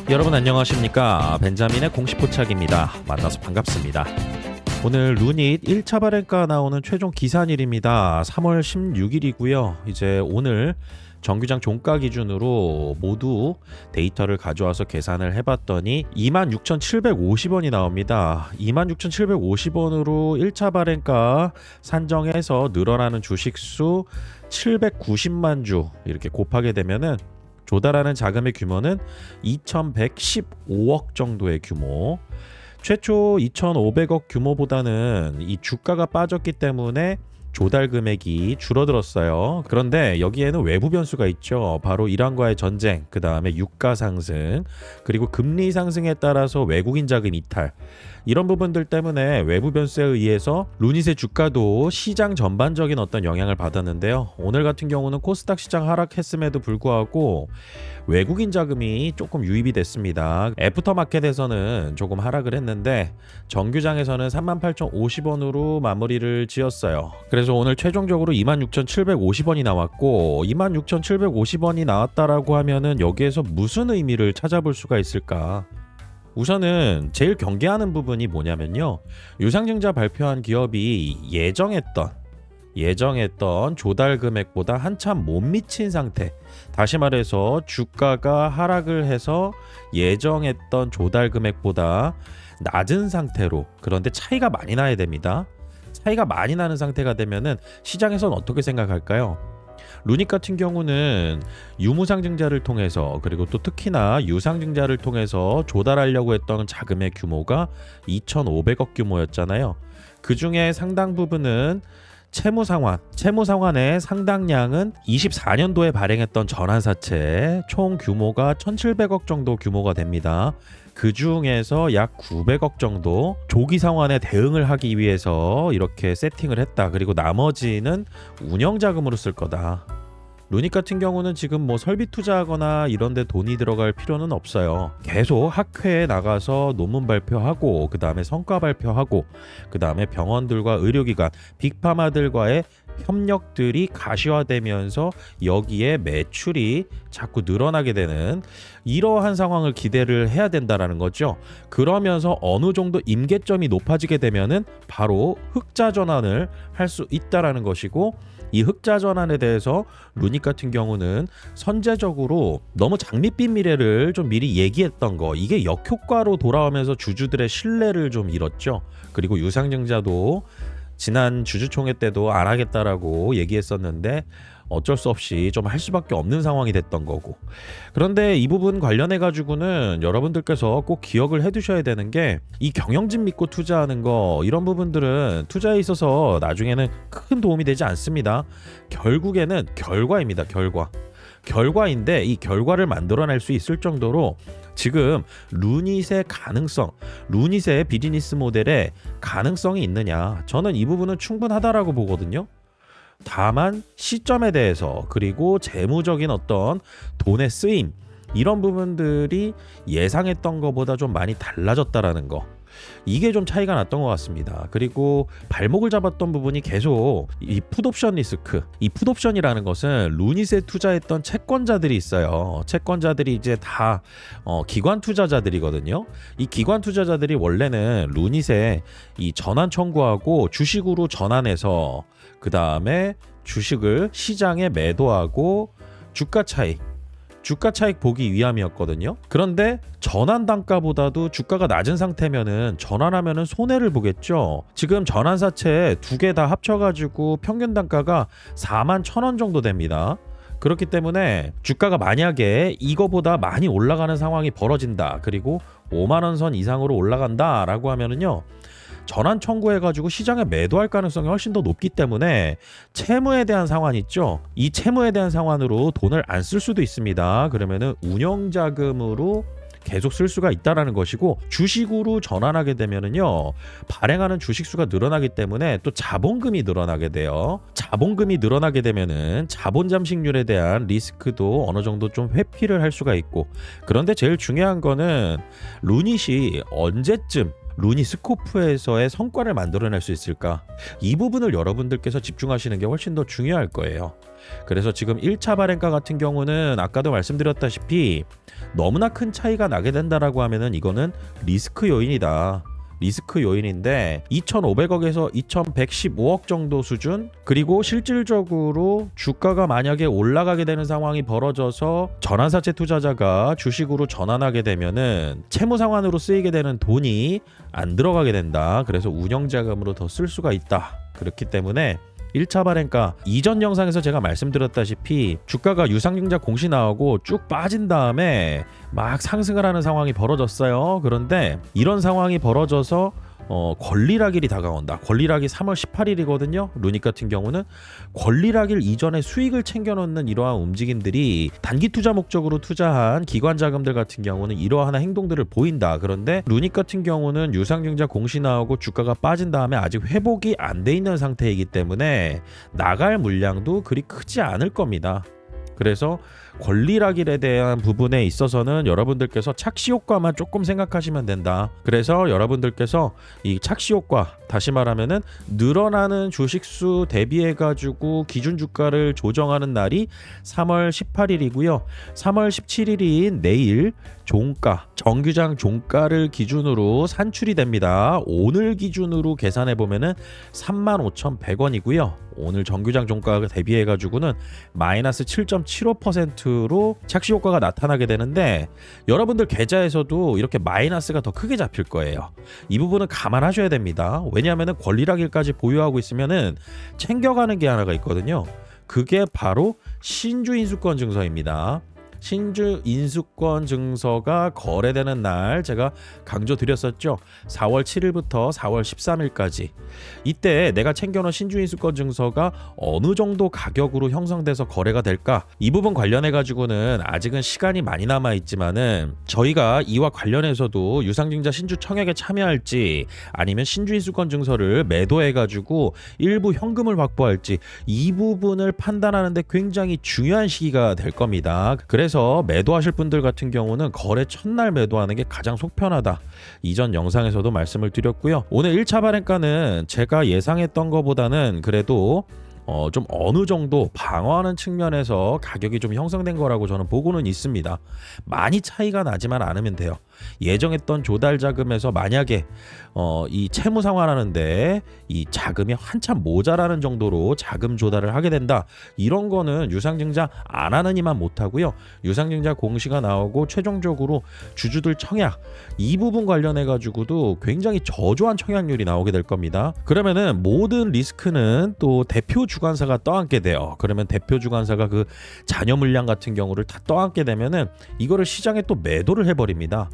여러분 안녕하십니까. 벤자민의 공식 포착입니다. 만나서 반갑습니다. 오늘 루닛 1차 발행가 나오는 최종 기산일입니다. 3월 16일이고요. 이제 오늘 정규장 종가 기준으로 모두 데이터를 가져와서 계산을 해봤더니 26,750원이 나옵니다. 26,750원으로 1차 발행가 산정해서 늘어나는 주식수 790만 주 이렇게 곱하게 되면은 조달하는 자금의 규모는 2,115억 정도의 규모. 최초 2,500억 규모보다는 이 주가가 빠졌기 때문에 조달 금액이 줄어들었어요. 그런데 여기에는 외부 변수가 있죠. 바로 이란과의 전쟁, 그 다음에 유가 상승, 그리고 금리 상승에 따라서 외국인 자금 이탈, 이런 부분들 때문에 외부 변수에 의해서 루닛의 주가도 시장 전반적인 어떤 영향을 받았는데요. 오늘 같은 경우는 코스닥 시장 하락했음에도 불구하고 외국인 자금이 조금 유입이 됐습니다. 애프터마켓에서는 조금 하락을 했는데 정규장에서는 38,050원으로 마무리를 지었어요. 그래서 오늘 최종적으로 26,750원이 나왔고, 26,750원이 나왔다라고 하면은 여기에서 무슨 의미를 찾아볼 수가 있을까? 우선은 제일 경계하는 부분이 뭐냐면요, 유상증자 발표한 기업이 예정했던 조달 금액보다 한참 못 미친 상태, 다시 말해서 주가가 하락을 해서 예정했던 조달 금액보다 낮은 상태로, 그런데 차이가 많이 나야 됩니다. 차이가 많이 나는 상태가 되면은 시장에서는 어떻게 생각할까요? 루닛 같은 경우는 유무상증자를 통해서, 그리고 또 특히나 유상증자를 통해서 조달하려고 했던 자금의 규모가 2,500억 규모였잖아요. 그 중에 상당 부분은 채무상환의 상당량은 24년도에 발행했던 전환사채 총 규모가 1,700억 정도 규모가 됩니다. 그 중에서 약 900억 정도 조기 상환에 대응을 하기 위해서 이렇게 세팅을 했다. 그리고 나머지는 운영자금으로 쓸 거다. 루닛 같은 경우는 지금 뭐 설비 투자하거나 이런 데 돈이 들어갈 필요는 없어요. 계속 학회에 나가서 논문 발표하고, 그 다음에 성과 발표하고, 그 다음에 병원들과 의료기관, 빅파마들과의 협력들이 가시화되면서 여기에 매출이 자꾸 늘어나게 되는 이러한 상황을 기대를 해야 된다라는 거죠. 그러면서 어느 정도 임계점이 높아지게 되면은 바로 흑자 전환을 할 수 있다라는 것이고, 이 흑자 전환에 대해서 루닛 같은 경우는 선제적으로 너무 장밋빛 미래를 좀 미리 얘기했던 거, 이게 역효과로 돌아오면서 주주들의 신뢰를 좀 잃었죠. 그리고 유상증자도 지난 주주총회 때도 안 하겠다라고 얘기했었는데 어쩔 수 없이 좀 할 수밖에 없는 상황이 됐던 거고. 그런데 이 부분 관련해 가지고는 여러분들께서 꼭 기억을 해 두셔야 되는 게, 이 경영진 믿고 투자하는 거, 이런 부분들은 투자에 있어서 나중에는 큰 도움이 되지 않습니다. 결국에는 결과입니다. 결과인데 이 결과를 만들어낼 수 있을 정도로 지금 루닛의 가능성, 루닛의 비즈니스 모델에 가능성이 있느냐, 저는 이 부분은 충분하다라고 보거든요. 다만 시점에 대해서, 그리고 재무적인 어떤 돈의 쓰임, 이런 부분들이 예상했던 것보다 좀 많이 달라졌다라는 거, 이게 좀 차이가 났던 것 같습니다. 그리고 발목을 잡았던 부분이 계속 이 풋옵션 리스크, 이 풋옵션이라는 것은 루닛에 투자했던 채권자들이 있어요. 채권자들이 이제 다 기관 투자자들이거든요. 이 기관 투자자들이 원래는 루닛에 이 전환 청구하고 주식으로 전환해서 그 다음에 주식을 시장에 매도하고 주가 차익 보기 위함이었거든요. 그런데 전환 단가보다도 주가가 낮은 상태면은 전환하면은 손해를 보겠죠. 지금 전환사채 두 개 다 합쳐가지고 평균 단가가 41,000원 정도 됩니다. 그렇기 때문에 주가가 만약에 이거보다 많이 올라가는 상황이 벌어진다, 그리고 5만 원 선 이상으로 올라간다 라고 하면은요, 전환 청구해가지고 시장에 매도할 가능성이 훨씬 더 높기 때문에 채무에 대한 상환 있죠. 이 채무에 대한 상환으로 돈을 안 쓸 수도 있습니다. 그러면은 운영자금으로 계속 쓸 수가 있다라는 것이고, 주식으로 전환하게 되면은요, 발행하는 주식 수가 늘어나기 때문에 또 자본금이 늘어나게 돼요. 자본금이 늘어나게 되면은 자본 잠식률에 대한 리스크도 어느 정도 좀 회피를 할 수가 있고, 그런데 제일 중요한 거는 루닛이 언제쯤 루니 스코프에서의 성과를 만들어낼 수 있을까? 이 부분을 여러분들께서 집중하시는 게 훨씬 더 중요할 거예요. 그래서 지금 1차 발행가 같은 경우는 아까도 말씀드렸다시피 너무나 큰 차이가 나게 된다라고 하면은 이거는 리스크 요인이다. 리스크 요인인데 2,500억에서 2,115억 정도 수준, 그리고 실질적으로 주가가 만약에 올라가게 되는 상황이 벌어져서 전환사채 투자자가 주식으로 전환하게 되면은 채무 상환으로 쓰이게 되는 돈이 안 들어가게 된다. 그래서 운영자금으로 더 쓸 수가 있다. 그렇기 때문에 1차 발행가 이전 영상에서 제가 말씀드렸다시피 주가가 유상증자 공시 나오고 쭉 빠진 다음에 막 상승을 하는 상황이 벌어졌어요. 그런데 이런 상황이 벌어져서 권리락일이 다가온다. 권리락이 3월 18일이거든요. 루닉 같은 경우는 권리락일 이전에 수익을 챙겨놓는 이러한 움직임들이 단기 투자 목적으로 투자한 기관 자금들 같은 경우는 이러한 행동들을 보인다. 그런데 루닉 같은 경우는 유상증자 공시 나오고 주가가 빠진 다음에 아직 회복이 안 돼 있는 상태이기 때문에 나갈 물량도 그리 크지 않을 겁니다. 그래서 권리락일에 대한 부분에 있어서는 여러분들께서 착시 효과만 조금 생각하시면 된다. 그래서 여러분들께서 이 착시 효과, 다시 말하면은 늘어나는 주식수 대비해 가지고 기준 주가를 조정하는 날이 3월 18일이고요. 3월 17일인 내일 종가, 정규장 종가를 기준으로 산출이 됩니다. 오늘 기준으로 계산해 보면은 35,100원이고요. 오늘 정규장 종가가 대비해 가지고는 마이너스 7.75%로 착시 효과가 나타나게 되는데 여러분들 계좌에서도 이렇게 마이너스가 더 크게 잡힐 거예요. 이 부분은 감안하셔야 됩니다. 왜냐하면 권리락일까지 보유하고 있으면은 챙겨가는 게 하나가 있거든요. 그게 바로 신주 인수권 증서입니다. 신주 인수권 증서가 거래되는 날 제가 강조드렸었죠. 4월 7일부터 4월 13일까지 이때 내가 챙겨놓은 신주 인수권 증서가 어느 정도 가격으로 형성돼서 거래가 될까, 이 부분 관련해 가지고는 아직은 시간이 많이 남아 있지만은 저희가 이와 관련해서도 유상증자 신주 청약에 참여할지 아니면 신주 인수권 증서를 매도해 가지고 일부 현금을 확보할지 이 부분을 판단하는데 굉장히 중요한 시기가 될 겁니다. 그래서 매도하실 분들 같은 경우는 거래 첫날 매도하는 게 가장 속편하다. 이전 영상에서도 말씀을 드렸고요. 오늘 1차 발행가는 제가 예상했던 것보다는 그래도 좀 어느 정도 방어하는 측면에서 가격이 좀 형성된 거라고 저는 보고는 있습니다. 많이 차이가 나지만 않으면 돼요. 예정했던 조달 자금에서 만약에 이 채무 상환하는데 이 자금이 한참 모자라는 정도로 자금 조달을 하게 된다. 이런 거는 유상증자 안 하는 이만 못하고요. 유상증자 공시가 나오고 최종적으로 주주들 청약 이 부분 관련해 가지고도 굉장히 저조한 청약률이 나오게 될 겁니다. 그러면은 모든 리스크는 또 대표 주관사가 떠안게 돼요. 그러면 대표 주관사가 그 잔여 물량 같은 경우를 다 떠안게 되면은 이거를 시장에 또 매도를 해버립니다.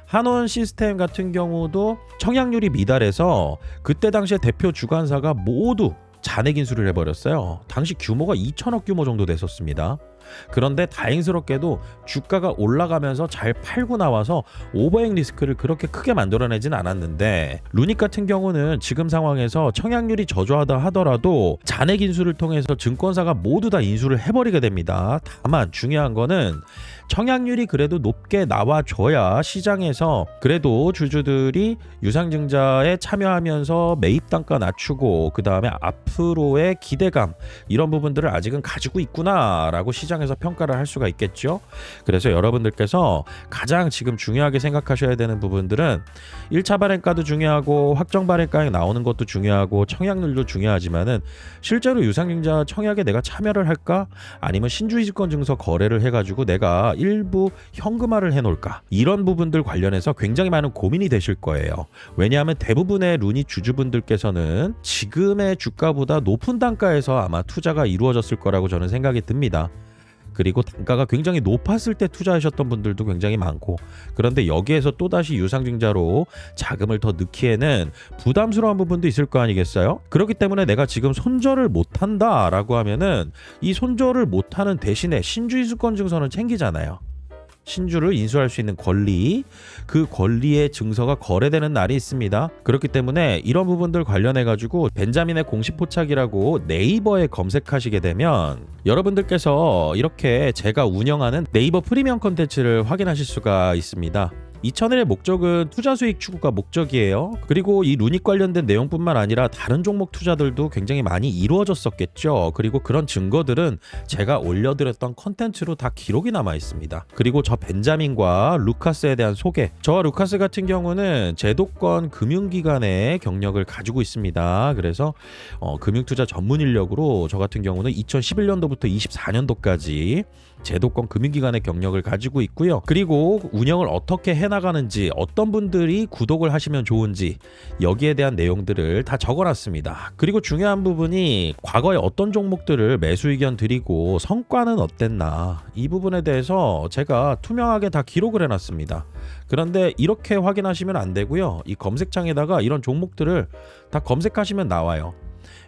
한원 시스템 같은 경우도 청약률이 미달해서 그때 당시에 대표 주관사가 모두 잔액 인수를 해버렸어요. 당시 규모가 2천억 규모 정도 됐었습니다. 그런데 다행스럽게도 주가가 올라가면서 잘 팔고 나와서 오버행 리스크를 그렇게 크게 만들어내진 않았는데 루닉 같은 경우는 지금 상황에서 청약률이 저조하다 하더라도 잔액 인수를 통해서 증권사가 모두 다 인수를 해버리게 됩니다. 다만 중요한 거는 청약률이 그래도 높게 나와줘야 시장에서 그래도 주주들이 유상증자에 참여하면서 매입 단가 낮추고 그 다음에 앞으로의 기대감 이런 부분들을 아직은 가지고 있구나라고 시장에서 평가를 할 수가 있겠죠. 그래서 여러분들께서 가장 지금 중요하게 생각하셔야 되는 부분들은 1차 발행가도 중요하고 확정 발행가에 나오는 것도 중요하고 청약률도 중요하지만은 실제로 유상증자 청약에 내가 참여를 할까? 아니면 신주이권 증서 거래를 해가지고 내가 일부 현금화를 해놓을까? 이런 부분들 관련해서 굉장히 많은 고민이 되실 거예요. 왜냐하면 대부분의 루니 주주분들께서는 지금의 주가보다 높은 단가에서 아마 투자가 이루어졌을 거라고 저는 생각이 듭니다. 그리고 단가가 굉장히 높았을 때 투자하셨던 분들도 굉장히 많고, 그런데 여기에서 또다시 유상증자로 자금을 더 넣기에는 부담스러운 부분도 있을 거 아니겠어요? 그렇기 때문에 내가 지금 손절을 못한다 라고 하면은 이 손절을 못하는 대신에 신주인수권 증서는 챙기잖아요. 신주를 인수할 수 있는 권리, 그 권리의 증서가 거래되는 날이 있습니다. 그렇기 때문에 이런 부분들 관련해 가지고 벤자민의 공식 포착이라고 네이버에 검색하시게 되면 여러분들께서 이렇게 제가 운영하는 네이버 프리미엄 컨텐츠를 확인하실 수가 있습니다. 이 채널의 목적은 투자 수익 추구가 목적이에요. 그리고 이 루닉 관련된 내용뿐만 아니라 다른 종목 투자들도 굉장히 많이 이루어졌었겠죠. 그리고 그런 증거들은 제가 올려드렸던 컨텐츠로 다 기록이 남아 있습니다. 그리고 저 벤자민과 루카스에 대한 소개. 저와 루카스 같은 경우는 제도권 금융기관의 경력을 가지고 있습니다. 그래서 금융투자 전문 인력으로 저 같은 경우는 2011년도부터 24년도까지 제도권 금융기관의 경력을 가지고 있고요. 그리고 운영을 어떻게 해나가는지, 어떤 분들이 구독을 하시면 좋은지 여기에 대한 내용들을 다 적어놨습니다. 그리고 중요한 부분이 과거에 어떤 종목들을 매수 의견 드리고 성과는 어땠나, 이 부분에 대해서 제가 투명하게 다 기록을 해놨습니다. 그런데 이렇게 확인하시면 안 되고요. 이 검색창에다가 이런 종목들을 다 검색하시면 나와요.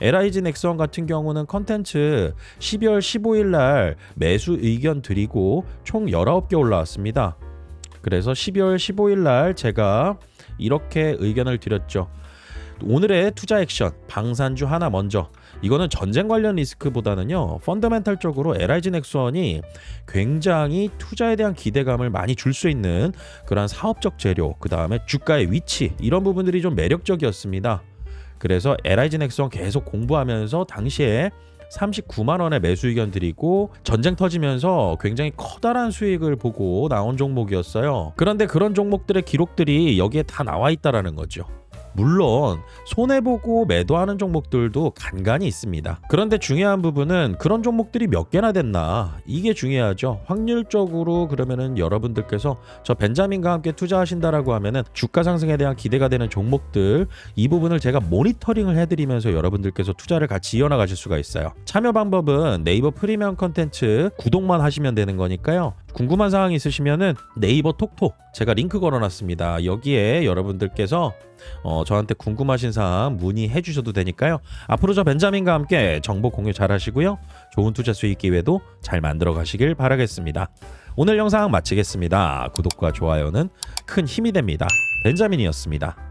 LIG 넥스원 같은 경우는 컨텐츠 12월 15일 날 매수 의견 드리고 총 19개 올라왔습니다. 그래서 12월 15일 날 제가 이렇게 의견을 드렸죠. 오늘의 투자 액션, 방산주 하나 먼저. 이거는 전쟁 관련 리스크보다는요, 펀더멘탈적으로 LIG 넥스원이 굉장히 투자에 대한 기대감을 많이 줄 수 있는 그런 사업적 재료, 그 다음에 주가의 위치, 이런 부분들이 좀 매력적이었습니다. 그래서 LIG 넥스원 계속 공부하면서 당시에 39만 원에 매수 의견 드리고 전쟁 터지면서 굉장히 커다란 수익을 보고 나온 종목이었어요. 그런데 그런 종목들의 기록들이 여기에 다 나와 있다라는 거죠. 물론 손해보고 매도하는 종목들도 간간히 있습니다. 그런데 중요한 부분은 그런 종목들이 몇 개나 됐나, 이게 중요하죠. 확률적으로 그러면은 여러분들께서 저 벤자민과 함께 투자하신다라고 하면은 주가 상승에 대한 기대가 되는 종목들, 이 부분을 제가 모니터링을 해드리면서 여러분들께서 투자를 같이 이어나가실 수가 있어요. 참여 방법은 네이버 프리미엄 컨텐츠 구독만 하시면 되는 거니까요. 궁금한 사항이 있으시면은 네이버 톡톡 제가 링크 걸어놨습니다. 여기에 여러분들께서 저한테 궁금하신 사항 문의해 주셔도 되니까요. 앞으로 저 벤자민과 함께 정보 공유 잘 하시고요. 좋은 투자 수익 기회도 잘 만들어 가시길 바라겠습니다. 오늘 영상 마치겠습니다. 구독과 좋아요는 큰 힘이 됩니다. 벤자민이었습니다.